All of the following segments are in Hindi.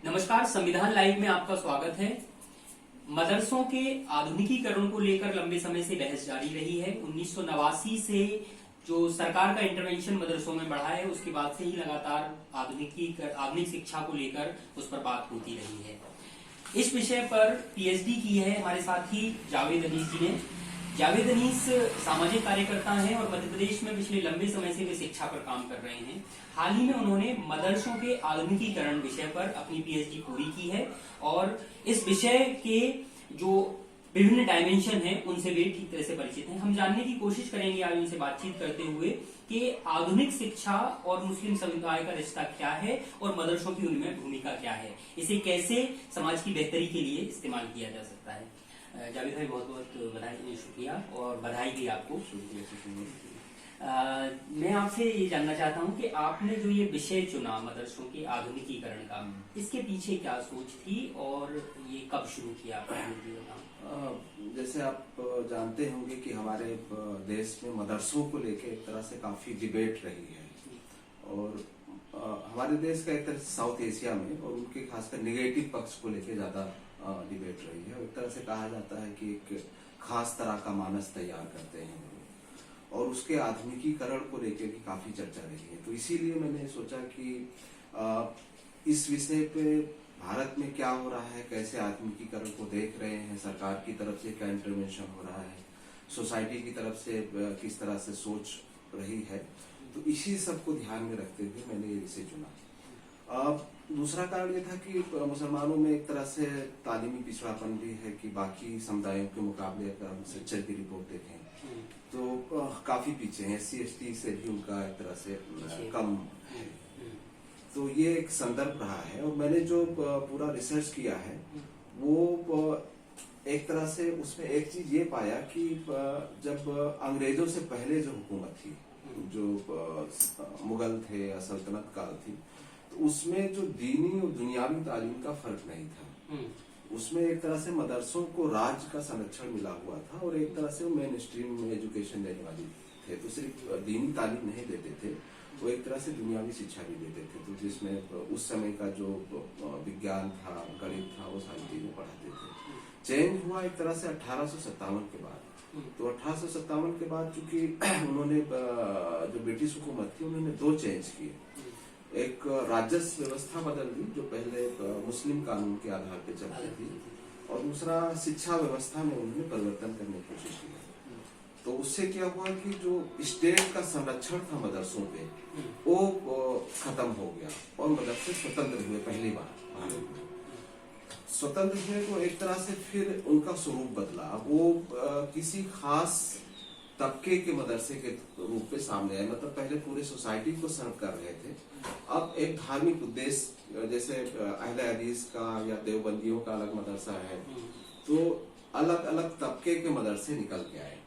नमस्कार, संविधान लाइव में आपका स्वागत है। मदरसों के आधुनिकीकरण को लेकर लंबे समय से बहस जारी रही है। 1989 से जो सरकार का इंटरवेंशन मदरसों में बढ़ा है, उसके बाद से ही लगातार आधुनिक शिक्षा को लेकर उस पर बात होती रही है। इस विषय पर पीएचडी की है हमारे साथी जावेद अनीस जी ने। जावेद अनीस सामाजिक कार्यकर्ता हैं और मध्य प्रदेश में पिछले लंबे समय से वे शिक्षा पर काम कर रहे हैं। हाल ही में उन्होंने मदरसों के आधुनिकीकरण विषय पर अपनी पीएचडी पूरी की है और इस विषय के जो विभिन्न डायमेंशन हैं उनसे वे ठीक तरह से परिचित हैं। हम जानने की कोशिश करेंगे आज उनसे बातचीत करते हुए कि आधुनिक शिक्षा और मुस्लिम समुदाय का रिश्ता क्या है और मदरसों की उनमें भूमिका क्या है, इसे कैसे समाज की बेहतरी के लिए इस्तेमाल किया जा सकता है। जावेद भाई, बहुत बहुत बधाई, शुक्रिया और बधाई भी आपको। मैं आपसे ये जानना चाहता हूँ कि आपने जो ये विषय चुना मदरसों के आधुनिकीकरण का, इसके पीछे क्या सोच थी और ये कब शुरू किया आपने? जैसे आप जानते होंगे कि हमारे देश में मदरसों को लेकर एक तरह से काफी डिबेट रही है और हमारे देश का एक तरह से साउथ एशिया में और उनके खासकर निगेटिव पक्ष को लेकर ज्यादा डिबेट रही है। एक तरह से कहा जाता है कि एक खास तरह का मानस तैयार करते हैं और उसके आधुनिकीकरण को लेकर भी काफी चर्चा रही है। तो इसीलिए मैंने सोचा कि इस विषय पे भारत में क्या हो रहा है, कैसे आधुनिकीकरण को देख रहे हैं, सरकार की तरफ से क्या इंटरवेंशन हो रहा है, सोसाइटी की तरफ से किस तरह से सोच रही है, तो इसी सब को ध्यान में रखते हुए मैंने ये विषय चुना। दूसरा कारण ये था कि मुसलमानों में एक तरह से तालीमी पिछड़ापन भी है कि बाकी समुदायों के मुकाबले अगर हम सेक्टर की रिपोर्ट देखें तो काफी पीछे हैं, SC/ST से भी उनका एक तरह से कम है। तो ये एक संदर्भ रहा है और मैंने जो पूरा रिसर्च किया है वो एक तरह से उसमें एक चीज ये पाया कि जब अंग्रेजों से पहले जो हुकूमत थी, जो मुगल थे या सल्तनत काल थी, तो उसमें जो दीनी और दुनियावी तालीम का फर्क नहीं था। उसमें एक तरह से मदरसों को राज्य का संरक्षण मिला हुआ था और एक तरह से वो मेन स्ट्रीम में एजुकेशन देने वाली थे। तो सिर्फ दीनी तालीम नहीं देते थे, वो एक तरह से दुनियावी शिक्षा भी देते थे। तो जिसमें उस समय का जो विज्ञान था, गणित था, वो सारी चीजें पढ़ाते थे। चेंज हुआ एक तरह से 1857 के बाद। तो 1857 के बाद चूंकि उन्होंने जो ब्रिटिश हुकूमत थी उन्होंने दो चेंज किए। एक राजस्व व्यवस्था बदल दी जो पहले मुस्लिम कानून के आधार पर चलती थी और दूसरा शिक्षा व्यवस्था में उन्होंने परिवर्तन करने की कोशिश की। तो उससे क्या हुआ कि जो स्टेट का संरक्षण था मदरसों पे वो खत्म हो गया और मदरसे स्वतंत्र हुए। पहली बार भारत में स्वतंत्र हुए तो एक तरह से फिर उनका स्वरूप बदला। वो किसी खास तबके के मदरसे के रूप में सामने आए, मतलब पहले पूरे सोसाइटी को सर्व कर रहे थे, अब एक धार्मिक उद्देश्य जैसे अहले हदीस का या देवबंदियों का अलग मदरसा है, तो अलग अलग तबके के मदरसे निकल के आए।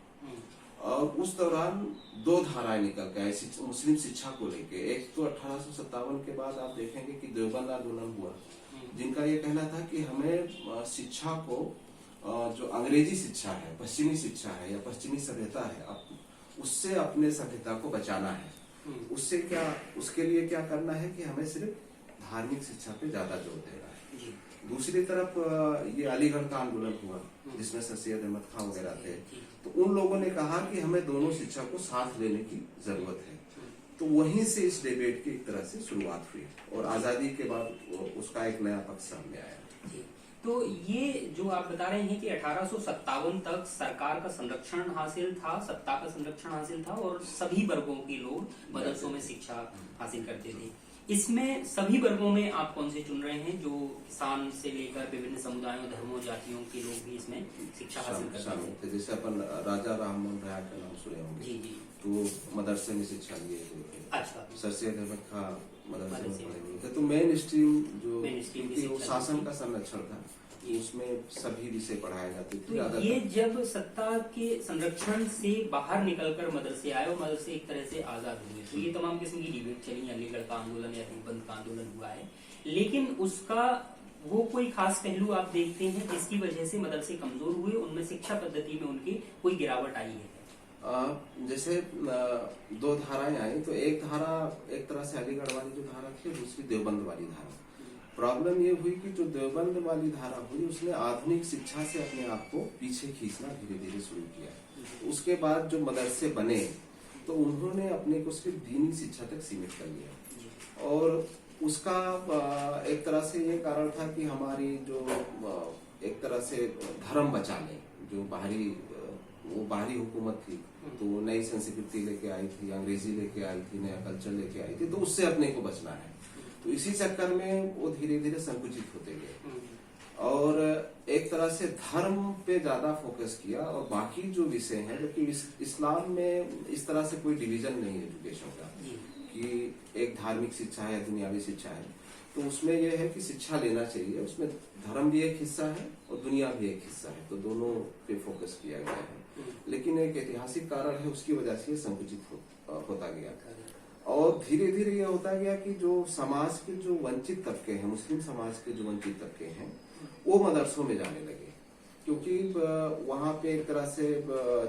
और उस दौरान दो धाराएं निकल के आई मुस्लिम शिक्षा को लेके। एक तो 1857 के बाद आप देखेंगे कि देवबंद आंदोलन हुआ, जिनका ये कहना था कि हमें शिक्षा को जो अंग्रेजी शिक्षा है, पश्चिमी शिक्षा है या पश्चिमी सभ्यता है, उससे अपने सभ्यता को बचाना है। उससे क्या, उसके लिए क्या करना है कि हमें सिर्फ धार्मिक शिक्षा पे ज्यादा जोर देना है। दूसरी तरफ ये अलीगढ़ का आंदोलन हुआ जिसमें सर सैयद अहमद खां वगैरह थे, तो उन लोगों ने कहा कि हमें दोनों शिक्षा को साथ लेने की जरूरत है। तो वहीं से इस डिबेट की एक तरह से शुरुआत हुई और आजादी के बाद उसका एक नया पक्ष सामने आया। तो ये जो आप बता रहे हैं कि 1857 तक सरकार का संरक्षण हासिल था, सत्ता का संरक्षण हासिल था और सभी वर्गों के लोग मदरसों में शिक्षा हासिल करते थे। इसमें सभी वर्गों में आप कौन से चुन रहे हैं? जो किसान से लेकर विभिन्न समुदायों, धर्मों, जातियों के लोग भी इसमें शिक्षा हासिल करते थे। जैसे अपन राजा राममोहन राय का नाम सुने होंगे, जी, तो मदरसे में शिक्षा लिए थे। अच्छा। सर सैयद अहमद खां मदरसे में पढ़े हुए थे। तो मेन स्ट्रीम जो शासन का संरक्षण था उसमें सभी विषय पढ़ाए जाते थे। तो ये जब सत्ता के संरक्षण से बाहर निकलकर मदरसे आए और मदरसे एक तरह से आजाद हुए, तो ये तमाम किस्म की डिबेट चली, अलीगढ़ का आंदोलन या देवबंद का आंदोलन हुआ है, लेकिन उसका वो कोई खास पहलू आप देखते हैं जिसकी वजह से मदरसे कमजोर हुए, उनमें शिक्षा पद्धति में उनकी कोई गिरावट आई है? जैसे दो धाराएं आई, तो एक धारा एक तरह से अलीगढ़ वाली जो धारा थी, दूसरी देवबंद वाली धारा। प्रॉब्लम ये हुई कि जो देवबंद वाली धारा हुई उसने आधुनिक शिक्षा से अपने आप को पीछे खींचना धीरे धीरे शुरू किया। उसके बाद जो मदरसे बने तो उन्होंने अपने को सिर्फ दीनी शिक्षा तक सीमित कर लिया, और उसका एक तरह से ये कारण था कि हमारी जो एक तरह से धर्म बचा ले, जो बाहरी हुकूमत थी तो नई संस्कृति लेके आई थी, अंग्रेजी लेके आई थी, नया कल्चर लेके आई थी, तो उससे अपने को बचना है। तो इसी चक्कर में वो धीरे धीरे संकुचित होते गए और एक तरह से धर्म पे ज्यादा फोकस किया, और बाकी जो विषय हैं, जबकि इस्लाम में इस तरह से कोई डिवीजन नहीं है एजुकेशन का कि एक धार्मिक शिक्षा है, दुनियावी शिक्षा है, तो उसमें यह है कि शिक्षा लेना चाहिए, उसमें धर्म भी एक हिस्सा है और दुनिया भी एक हिस्सा है, तो दोनों पे फोकस किया गया है। लेकिन एक ऐतिहासिक कारण है, उसकी वजह से संकुचित होता गया और धीरे धीरे यह होता गया कि जो समाज के जो वंचित तबके हैं, मुस्लिम समाज के जो वंचित तबके हैं, वो मदरसों में जाने लगे, क्योंकि वहां पे एक तरह से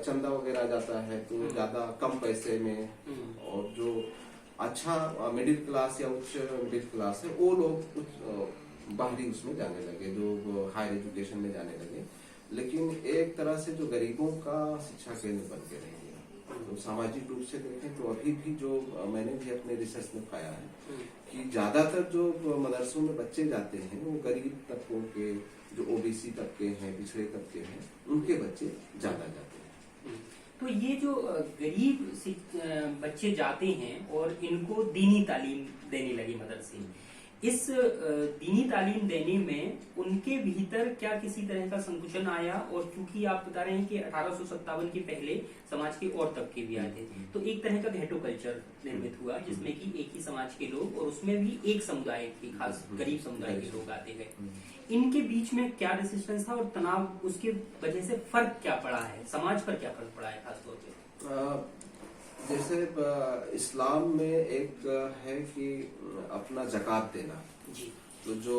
चंदा वगैरह जाता है तो ज्यादा कम पैसे में, और जो अच्छा मिडिल क्लास या उच्च मिडिल क्लास है वो लोग बाहरी उसमें जाने लगे, जो हायर एजुकेशन में जाने लगे। लेकिन एक तरह से जो गरीबों का शिक्षा केंद्र बन के रह गया। तो सामाजिक रूप से देखें तो अभी भी जो मैंने भी अपने रिसर्च में पाया है कि ज्यादातर जो मदरसों में बच्चे जाते हैं वो गरीब तबकों के, जो ओबीसी तबके हैं, पिछड़े तबके हैं, उनके बच्चे ज्यादा जाते हैं। तो ये जो गरीब बच्चे जाते हैं और इनको दीनी तालीम देने लगे मदरसे, इस दीनी तालीम देने में उनके भीतर क्या किसी तरह का संकुचन आया? और क्योंकि आप बता रहे हैं कि 1857 के पहले समाज के और तबके भी आए थे, तो एक तरह का घेटो कल्चर निर्मित हुआ जिसमें कि एक ही समाज के लोग, और उसमें भी एक समुदाय के, खास गरीब समुदाय के लोग आते गए। इनके बीच में क्या रेसिस्टेंस था और तनाव, उसके वजह से फर्क क्या पड़ा है, समाज पर क्या फर्क पड़ा है खासतौर पे? जैसे इस्लाम में एक है कि अपना जकात देना, तो जो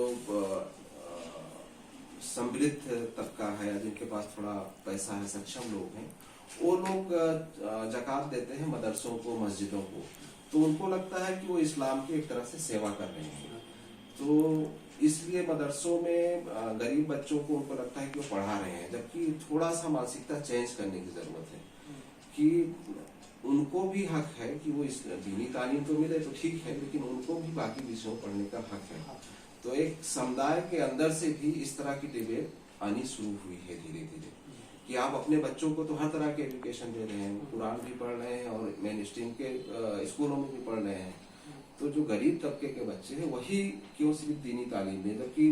समृद्ध तबका है, जिनके पास थोड़ा पैसा है, सक्षम लोग हैं, वो लोग जकात देते हैं मदरसों को, मस्जिदों को, तो उनको लगता है कि वो इस्लाम की एक तरह से सेवा कर रहे हैं। तो इसलिए मदरसों में गरीब बच्चों को उनको लगता है कि वो पढ़ा रहे हैं, जबकि थोड़ा सा मानसिकता चेंज करने की जरूरत है कि उनको भी हक है कि वो इस दीनी तालीम तो मिले तो ठीक है, लेकिन उनको भी बाकी विषयों पढ़ने का हक है। तो एक समुदाय के अंदर से भी इस तरह की डिबेट आनी शुरू हुई है धीरे धीरे कि आप अपने बच्चों को तो हर तरह के एजुकेशन दे रहे हैं, कुरान भी पढ़ रहे हैं और मेन स्ट्रीम के स्कूलों में भी पढ़ रहे हैं, तो जो गरीब तबके के बच्चे हैं वही क्यों सिर्फ दीनी तालीम दें, जबकि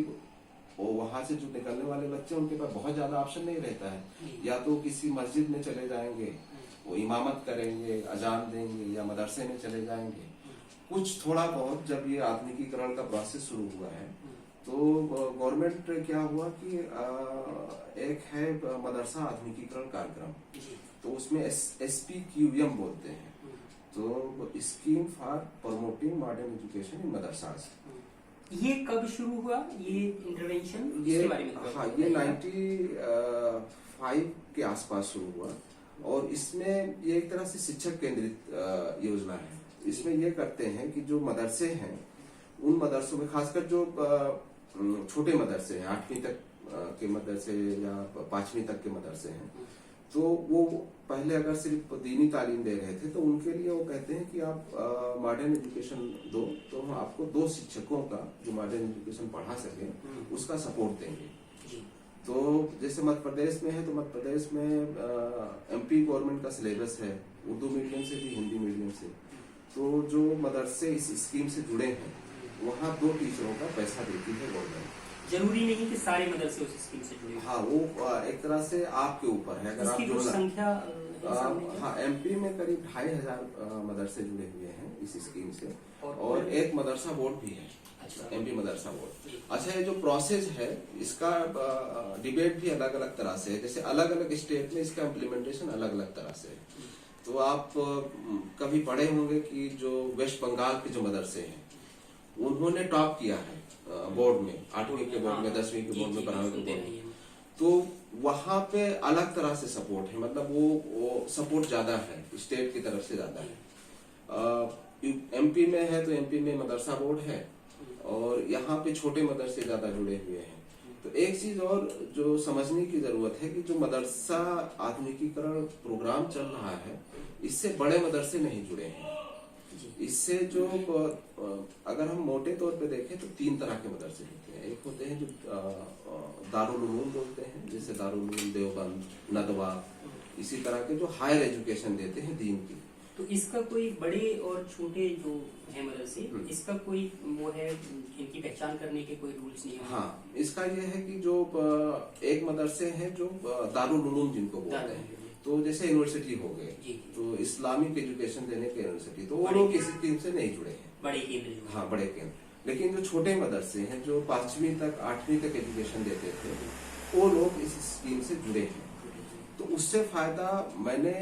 वहां से जो निकलने वाले बच्चे उनके पास बहुत ज्यादा ऑप्शन नहीं रहता है, या तो किसी मस्जिद में चले जाएंगे, वो इमामत करेंगे, अजान देंगे, या मदरसे में चले जाएंगे। कुछ थोड़ा बहुत जब ये आधुनिकीकरण का प्रोसेस शुरू हुआ है तो गवर्नमेंट क्या हुआ कि एक है मदरसा आधुनिकीकरण कार्यक्रम, तो उसमें SPQM बोलते हैं, तो scheme for promoting modern education in madrasas. ये कब शुरू हुआ ये इंटरवेंशन? ये बारे में हाँ, ये 95 के आसपास शुरू हुआ, और इसमें ये एक तरह से शिक्षक केंद्रित योजना है। इसमें ये करते हैं कि जो मदरसे हैं उन मदरसों में, खासकर जो छोटे मदरसे हैं, 8वीं तक के मदरसे या 5वीं तक के मदरसे हैं, तो वो पहले अगर सिर्फ दीनी तालीम दे रहे थे तो उनके लिए वो कहते हैं कि आप मॉडर्न एजुकेशन दो, तो हम आपको 2 शिक्षकों का जो मॉडर्न एजुकेशन पढ़ा सके उसका सपोर्ट देंगे। तो जैसे मध्य प्रदेश में है तो मध्य प्रदेश में MP गवर्नमेंट का सिलेबस है, उर्दू मीडियम से भी, हिंदी मीडियम से, तो जो मदरसे इस स्कीम से जुड़े हैं वहाँ 2 टीचरों का पैसा देती है गवर्नमेंट। जरूरी नहीं कि सारे मदरसे उस स्कीम से जुड़े। हाँ, वो एक तरह से आपके ऊपर है, अगर आप जुड़ना। संख्या हाँ, MP में करीब 2500 मदरसे जुड़े हुए हैं इस स्कीम से, और एक मदरसा बोर्ड भी है, MP मदरसा बोर्ड। अच्छा, ये जो प्रोसेस है इसका डिबेट भी अलग अलग तरह से है, जैसे अलग अलग स्टेट में इसका इम्प्लीमेंटेशन अलग अलग तरह से है। तो आप कभी पढ़े होंगे कि जो वेस्ट बंगाल के जो मदरसे हैं उन्होंने टॉप किया है बोर्ड में, 8वीं के बोर्ड में, 10वीं के बोर्ड में, 12वीं के बोर्ड में, तो वहां पे अलग तरह से सपोर्ट है, मतलब वो सपोर्ट ज्यादा है, स्टेट की तरफ से ज्यादा है। MP में है तो MP में मदरसा बोर्ड है, और यहाँ पे छोटे मदरसे ज्यादा जुड़े हुए हैं। तो एक चीज और जो समझने की जरूरत है कि जो मदरसा आधुनिकीकरण प्रोग्राम चल रहा है, इससे बड़े मदरसे नहीं जुड़े हैं। इससे जो अगर हम मोटे तौर पे देखें तो 3 तरह के मदरसे होते हैं। एक होते हैं जो दारुल उलूम बोलते हैं, जैसे दारुल उलूम देवबंद, नदवा, इसी तरह के जो हायर एजुकेशन देते हैं दीन की। तो इसका कोई बड़े और छोटे जो है मदरसे, इसका कोई वो है, इनकी पहचान करने के कोई रूल्स नहीं है? हाँ, इसका ये है कि जो एक मदरसे हैं जो दारुल उलूम जिनको बोलते हैं, तो जैसे यूनिवर्सिटी हो गए, तो इस्लामिक एजुकेशन देने के यूनिवर्सिटी, तो वो लोग किसी स्कीम से नहीं जुड़े हैं, बड़े केंद्र। हाँ, बड़े केंद्र। लेकिन जो छोटे मदरसे हैं जो 5वीं तक 8वीं तक एजुकेशन देते थे, वो लोग इस स्कीम से जुड़े हैं। तो उससे फायदा, मैंने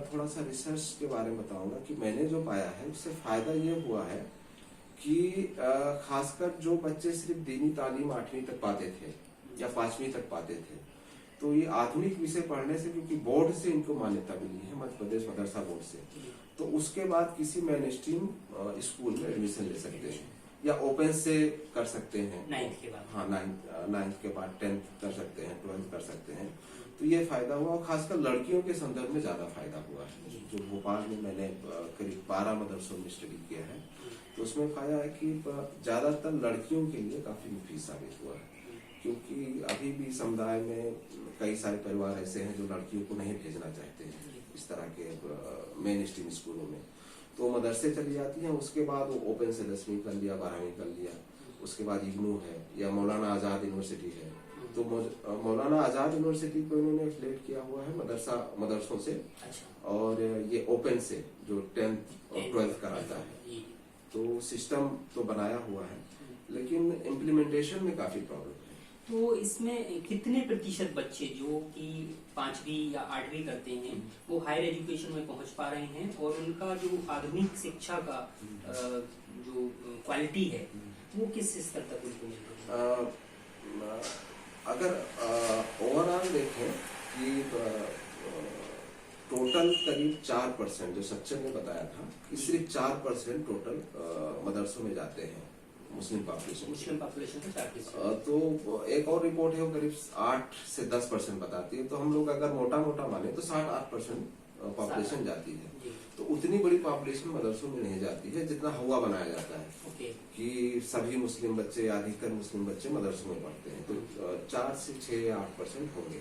थोड़ा सा रिसर्च के बारे में बताऊंगा कि मैंने जो पाया है उससे फायदा ये हुआ है कि खासकर जो बच्चे सिर्फ दीनी तालीम 8वीं तक पाते थे या 5वीं तक पाते थे, तो ये आधुनिक विषय पढ़ने से, क्योंकि बोर्ड से इनको मान्यता मिली है, मध्य प्रदेश मदरसा बोर्ड से, तो उसके बाद किसी मेन स्ट्रीम स्कूल में एडमिशन ले सकते हैं या ओपन से कर सकते हैं 9th के बाद। हाँ, 9th के बाद 10th कर सकते हैं, 12th कर सकते हैं। तो ये फायदा हुआ, और खासकर लड़कियों के संदर्भ में ज्यादा फायदा हुआ है। जो भोपाल में मैंने करीब 12 मदरसों में स्टडी किया है, तो उसमें पाया है कि ज्यादातर लड़कियों के लिए काफी मुफीद साबित हुआ है, क्योंकि अभी भी समुदाय में कई सारे परिवार ऐसे हैं जो लड़कियों को नहीं भेजना चाहते हैं इस तरह के मेन स्ट्रीम स्कूलों में। तो मदरसे चली जाती हैं, उसके बाद वो ओपन से 10वीं कर लिया, 12वीं कर लिया, उसके बाद इग्नू है या मौलाना आजाद यूनिवर्सिटी है। तो मौलाना आजाद यूनिवर्सिटी को इन्होंने एफिलिएट किया हुआ है मदरसों से। अच्छा। और ये ओपन से जो 10th और 12th कराता है, तो सिस्टम तो बनाया हुआ है, लेकिन इम्प्लीमेंटेशन में काफी प्रॉब्लम है। तो इसमें कितने प्रतिशत बच्चे जो कि 5वीं या 8वीं करते हैं वो हायर एजुकेशन में पहुंच पा रहे हैं, और उनका जो आधुनिक शिक्षा का जो क्वालिटी है वो किस स्तर तक उनको मिल रही है? अगर ओवरऑल देखें कि टोटल करीब 4%, जो सच्चर ने बताया था कि सिर्फ 4% टोटल मदरसों में जाते हैं मुस्लिम पॉपुलेशन का 4%। तो एक और रिपोर्ट है वो करीब 8 से 10% बताती है। तो हम लोग अगर मोटा मोटा माने तो 7-8% पॉपुलेशन जाती है। तो उतनी बड़ी पॉपुलेशन मदरसों में नहीं जाती है जितना हुआ बनाया जाता है कि सभी मुस्लिम बच्चे या अधिकतर मुस्लिम बच्चे मदरसों में पढ़ते हैं। तो 4 से 6 या 8% होंगे।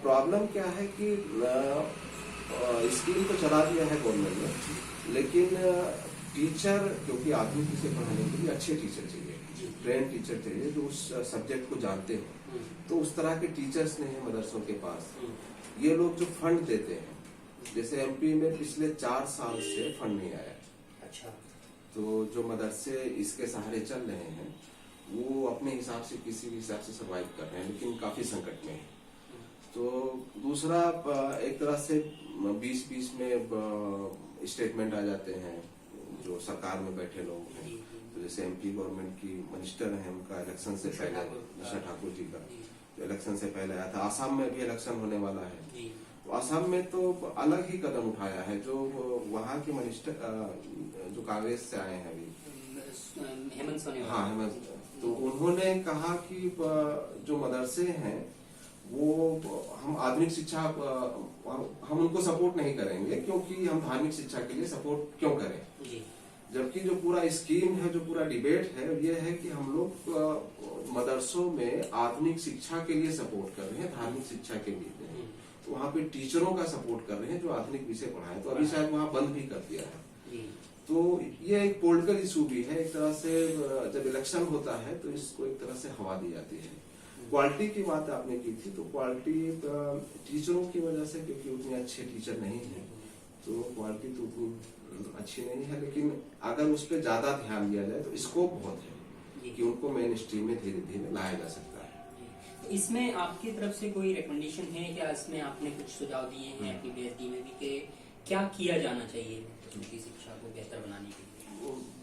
प्रॉब्लम क्या है कि स्कीम तो चला दिया है गवर्नमेंट ने, लेकिन टीचर, क्योंकि आदमी किसे पढ़ाने के लिए अच्छे टीचर चाहिए, ट्रेन टीचर चाहिए जो उस सब्जेक्ट को जानते हो, तो उस तरह के टीचर्स नहीं है मदरसों के पास। ये लोग जो फंड देते हैं, जैसे एमपी में पिछले 4 साल से फंड नहीं आया। अच्छा। तो जो मदरसे इसके सहारे चल रहे हैं वो अपने हिसाब से किसी भी हिसाब से सर्वाइव कर रहे हैं, लेकिन काफी संकट में है। तो दूसरा, एक तरह से 20-20 में स्टेटमेंट आ जाते हैं जो सरकार में बैठे लोग हैं। तो जैसे एमपी गवर्नमेंट की मिनिस्टर हैं, उनका इलेक्शन से पहले, निशा ठाकुर जी का इलेक्शन से पहले आया था। आसाम में भी इलेक्शन होने वाला है, तो आसाम में तो अलग ही कदम उठाया है। जो वहाँ के मिनिस्टर जो कांग्रेस से आए हैं अभी, हेमंत सोरेन, हाँ हेमंत, तो उन्होंने कहा कि जो मदरसे हैं वो हम आधुनिक शिक्षा, हम उनको सपोर्ट नहीं करेंगे, क्योंकि हम धार्मिक शिक्षा के लिए सपोर्ट क्यों करें। जबकि जो पूरा स्कीम है, जो पूरा डिबेट है, ये है कि हम लोग मदरसों में आधुनिक शिक्षा के लिए सपोर्ट कर रहे हैं, धार्मिक शिक्षा के लिए नहीं। तो वहाँ पे टीचरों का सपोर्ट कर रहे हैं जो आधुनिक विषय पढ़ाएं। तो अभी शायद वहाँ बंद भी कर दिया है। तो ये एक पॉलिटिकल इशू भी है एक तरह से। जब इलेक्शन होता है तो इसको एक तरह से हवा दी जाती है। क्वालिटी की बात आपने की थी, तो क्वालिटी टीचरों की वजह से, क्योंकि उतने अच्छे टीचर नहीं है, तो क्वालिटी तो उतनी अच्छी नहीं है। लेकिन अगर उस पर ज्यादा ध्यान दिया जाए तो स्कोप बहुत है कि उनको मेन स्ट्रीम में धीरे धीरे लाया जा सकता है। इसमें आपकी तरफ से कोई रिकमेंडेशन है क्या? इसमें आपने कुछ सुझाव दिए हैं अपनी बेहतरी में भी कि क्या किया जाना चाहिए उनकी शिक्षा को बेहतर बनाने के लिए?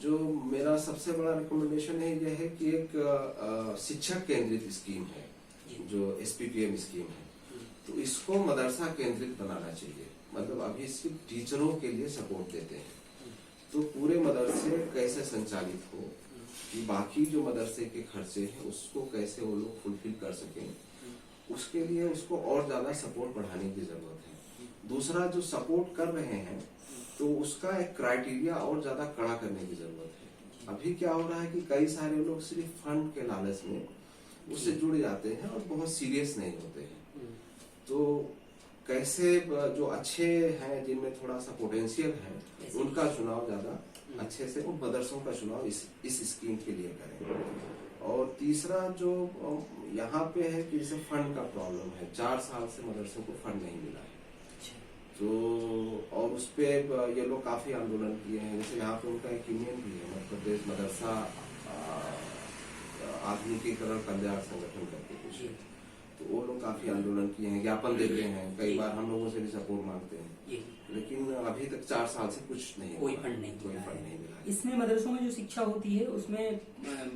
जो मेरा सबसे बड़ा रिकमेंडेशन है यह है कि एक शिक्षक केंद्रित स्कीम है, जो SPPM स्कीम है, तो इसको मदरसा केंद्रित बनाना चाहिए। मतलब अभी सिर्फ टीचरों के लिए सपोर्ट देते हैं, तो पूरे मदरसे कैसे संचालित हो कि बाकी जो मदरसे के खर्चे हैं उसको कैसे वो लोग फुलफिल कर सकें, उसके लिए उसको और ज्यादा सपोर्ट बढ़ाने की जरूरत है। दूसरा, जो सपोर्ट कर रहे हैं तो उसका एक क्राइटेरिया और ज्यादा कड़ा करने की जरूरत है। अभी क्या हो रहा है कि कई सारे लोग सिर्फ फंड के लालच में उससे जुड़ जाते हैं और बहुत सीरियस नहीं होते हैं। तो कैसे जो अच्छे हैं, जिनमें थोड़ा सा पोटेंशियल है, उनका चुनाव ज्यादा अच्छे से, उन मदरसों का चुनाव इस स्कीम के लिए करें। और तीसरा जो यहाँ पे है कि जैसे फंड का प्रॉब्लम है, 4 साल से मदरसों को फंड नहीं मिला है। तो और उस पे ये लोग काफी आंदोलन किए हैं। जैसे यहाँ पे उनका एक यूनियन भी है, मध्य प्रदेश मदरसा आधुनिकीकरण कल्याण संगठन करके कुछ, तो वो लोग काफी आंदोलन किए हैं, ज्ञापन देते हैं, कई बार हम लोगों से भी सपोर्ट मांगते हैं, लेकिन अभी तक 4 साल से कुछ नहीं, कोई फंड नहीं मिला। इसमें मदरसों में जो शिक्षा होती है उसमें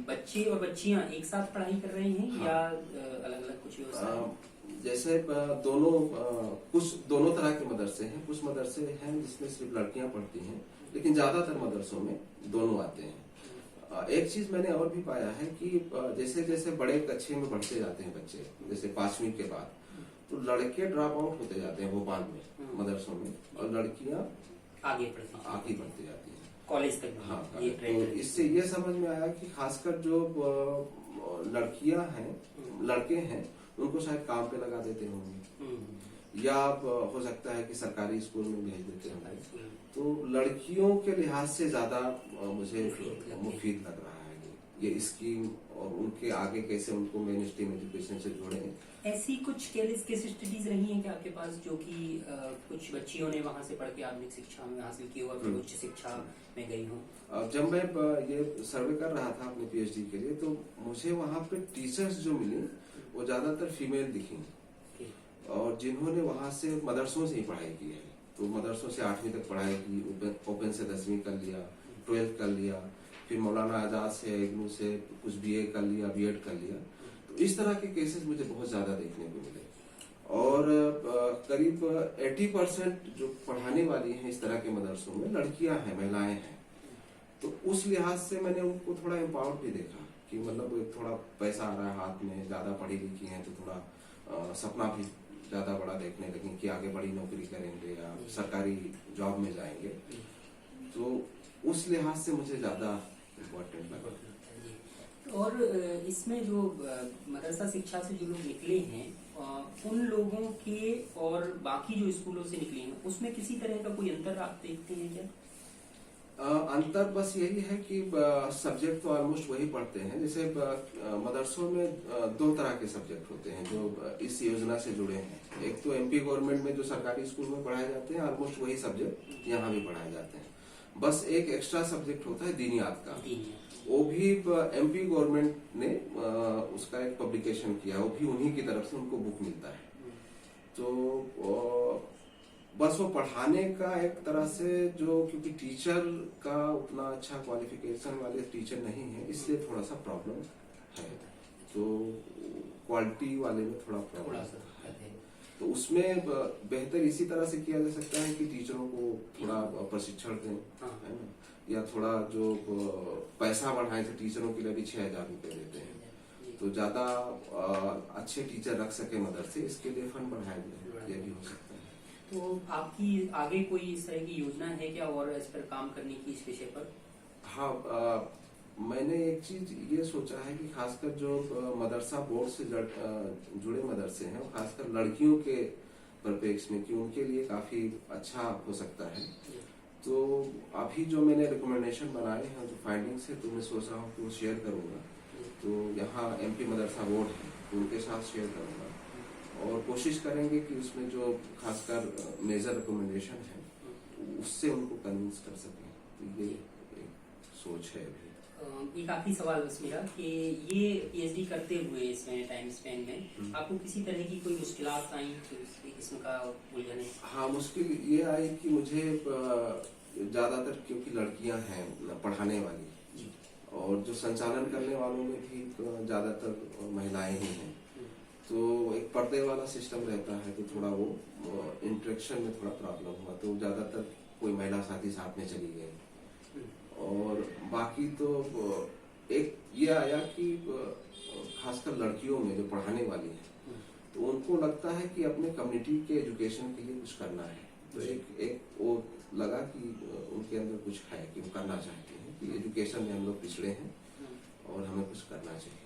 बच्चे और बच्चियां एक साथ पढ़ाई कर रहे हैं, हाँ, या अलग अलग कुछ व्यवस्था? जैसे दोनों तरह के मदरसे हैं। कुछ मदरसे हैं जिसमें सिर्फ लड़कियां पढ़ती हैं, लेकिन ज्यादातर मदरसों में दोनों आते हैं। एक चीज मैंने और भी पाया है कि जैसे जैसे बड़े कक्षे में बढ़ते जाते हैं बच्चे, जैसे 5वीं के बाद, तो लड़के ड्रॉप आउट होते जाते हैं भोपाल में मदरसों में, और लड़कियां आगे बढ़ती जाती हैं कॉलेज तक। हाँ, तो इससे ये समझ में आया कि खासकर जो लड़कियां हैं, लड़के हैं, उनको शायद काम पे लगा देते होंगे, या हो सकता है कि सरकारी स्कूल में भेज देते होंगे। तो लड़कियों के लिहाज से ज्यादा मुझे मुफीद लग रहा है ये स्कीम, और उनके आगे कैसे उनको मेन स्ट्रीम एजुकेशन से जोड़े। ऐसी कुछ केस स्टडीज रही हैं क्या आपके पास, जो कि कुछ बच्चियों ने वहां से पढ़ के आधुनिक शिक्षा में हासिल की और उच्च शिक्षा में गई हों? जब मैं ये सर्वे कर रहा था अपने पीएचडी के लिए, तो मुझे वहाँ पे टीचर्स जो मिली वो ज्यादातर फीमेल दिखी, और जिन्होंने वहां से मदरसों से ही पढ़ाई की है। तो मदरसों से 8वीं तक पढ़ाई की, ओपन से 10वीं कर लिया, 12th कर लिया, फिर मौलाना आजाद से, इग्नू से कुछ बीए कर लिया, बीएड कर लिया। तो इस तरह के केसेस मुझे बहुत ज्यादा देखने को मिले, और करीब 80% जो पढ़ाने वाली हैं इस तरह के मदरसों में लड़कियां हैं, महिलाएं हैं। तो उस लिहाज से मैंने उनको थोड़ा एम्पावर्ड भी देखा कि मतलब थोड़ा पैसा आ रहा है हाथ में, ज्यादा पढ़ी लिखी हैं, तो थोड़ा सपना भी ज्यादा बड़ा देखने लगे कि आगे बड़ी नौकरी करेंगे या सरकारी जॉब में जाएंगे। तो उस लिहाज से मुझे ज्यादा इम्पोर्टेंट लगा। और इसमें जो मदरसा शिक्षा से जो लोग निकले हैं, उन लोगों के और बाकी जो स्कूलों से निकले हैं, उसमें किसी तरह का कोई अंतर आप देखते हैं क्या? अंतर बस यही है कि सब्जेक्ट तो ऑलमोस्ट वही पढ़ते हैं। जैसे मदरसों में 2 तरह के सब्जेक्ट होते हैं जो इस योजना से जुड़े हैं। एक तो एमपी गवर्नमेंट में जो सरकारी स्कूल में पढ़ाए जाते हैं, ऑलमोस्ट वही सब्जेक्ट यहाँ भी पढ़ाए जाते हैं। बस एक एक्स्ट्रा सब्जेक्ट होता है दीनियात का, वो भी एमपी गवर्नमेंट ने उसका एक पब्लिकेशन किया, वो भी उन्हीं की तरफ से उनको बुक मिलता है। तो बस वो पढ़ाने का एक तरह से जो, क्योंकि टीचर का उतना अच्छा क्वालिफिकेशन वाले टीचर नहीं है, इसलिए थोड़ा सा प्रॉब्लम है। तो क्वालिटी वाले में थोड़ा प्रॉब्लम है। तो उसमें बेहतर इसी तरह से किया जा सकता है कि टीचरों को थोड़ा प्रशिक्षण दें, है ना, या थोड़ा जो पैसा बढ़ाए, तो टीचरों के लिए भी 6,000 रुपए देते हैं, तो ज्यादा अच्छे टीचर रख सके मदरसे, इसके लिए फंड बढ़ाया जाए, ये भी हो सकता है। तो आपकी आगे कोई इस तरह की योजना है क्या, और इस पर काम करने की, इस विषय पर? हाँ, मैंने एक चीज ये सोचा है कि खासकर जो मदरसा बोर्ड से जुड़े मदरसे हैं, खासकर लड़कियों के परिप्रेक्ष्य में, कि उनके लिए काफी अच्छा हो सकता है। तो अभी जो मैंने रिकमेंडेशन बनाए हैं, जो फाइंडिंग्स है, तो मैं सोच रहा हूँ कि वो शेयर करूंगा। तो यहाँ एमपी मदरसा बोर्ड है, तो उनके साथ शेयर करूंगा, और कोशिश करेंगे कि उसमें जो खासकर मेजर रिकमेंडेशन है उससे उनको कन्विंस कर सकें। तो ये एक सोच है अभी। एक आखिरी सवाल बस मेरा, कि ये पीएचडी करते हुए इसमें टाइम स्पेन में आपको किसी तरह की कोई मुश्किलात आई, किस्म का उलझन है? हाँ, मुश्किल ये आई कि मुझे ज्यादातर, क्योंकि लड़कियां हैं पढ़ाने वाली, और जो संचालन करने वालों में भी ज्यादातर महिलाएं ही हैं, तो एक पर्दे वाला सिस्टम रहता है, तो थोड़ा वो इंटरेक्शन में थोड़ा प्रॉब्लम हुआ। तो ज्यादातर कोई महिला साथी साथ में चली गई, और बाकी तो एक ये आया कि खासकर लड़कियों में जो पढ़ाने वाली है, तो उनको लगता है कि अपने कम्युनिटी के एजुकेशन के लिए कुछ करना है। तो एक वो लगा कि उनके अंदर कुछ है कि वो करना चाहते हैं कि एजुकेशन में हम लोग पिछड़े हैं और हमें कुछ करना चाहिए।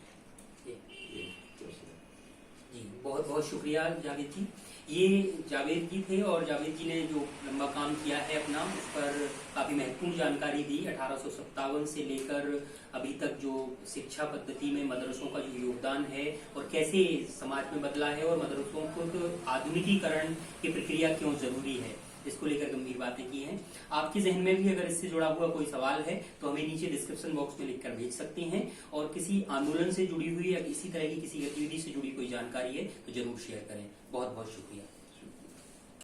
जी, बहुत बहुत शुक्रिया जावेद जी। ये जावेद जी थे और जावेद जी ने जो लंबा काम किया है अपना, उस पर काफी महत्वपूर्ण जानकारी दी। 1857 से लेकर अभी तक जो शिक्षा पद्धति में मदरसों का जो योगदान है और कैसे समाज में बदला है और मदरसों को आधुनिकीकरण की प्रक्रिया क्यों जरूरी है, इसको लेकर गंभीर बातें की हैं। आपके जहन में भी अगर इससे जुड़ा हुआ कोई सवाल है तो हमें नीचे डिस्क्रिप्शन बॉक्स में लिखकर भेज सकते हैं, और किसी आंदोलन से जुड़ी हुई या इसी तरह की किसी गतिविधि से जुड़ी कोई जानकारी है तो जरूर शेयर करें। बहुत बहुत शुक्रिया।